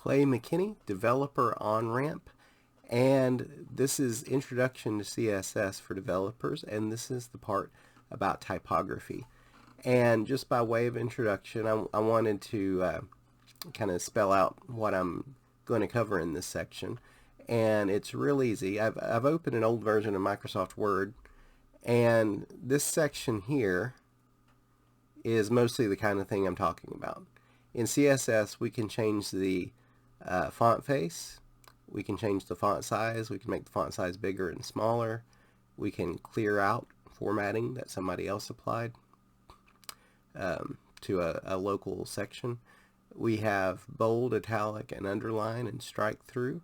Clay McKinney, Developer On-Ramp, and this is Introduction to CSS for Developers, and this is the part about typography. And just by way of introduction, I wanted to kind of spell out what I'm going to cover in this section, and it's real easy. I've opened an old version of Microsoft Word, and this section here is mostly the kind of thing I'm talking about. In CSS, we can change the font face, we can change the font size, we can make the font size bigger and smaller, we can clear out formatting that somebody else applied to a local section. We have bold, italic, and underline and strike through.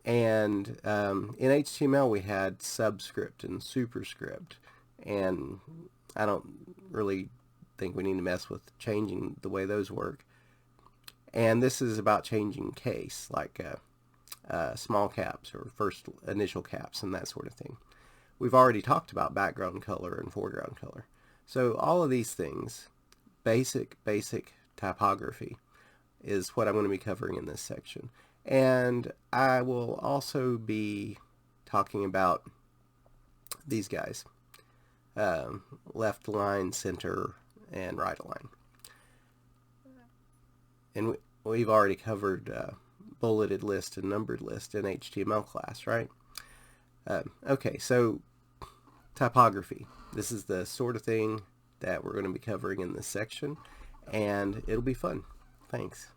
And in HTML we had subscript and superscript, and I don't really think we need to mess with changing the way those work. And this is about changing case, like small caps or first initial caps and that sort of thing. We've already talked about background color and foreground color. So all of these things, basic typography, is what I'm going to be covering in this section. And I will also be talking about these guys, left align, center, and right align. And we've already covered bulleted list and numbered list in HTML class, right? Okay, so typography. This is the sort of thing that we're going to be covering in this section, and it'll be fun. Thanks.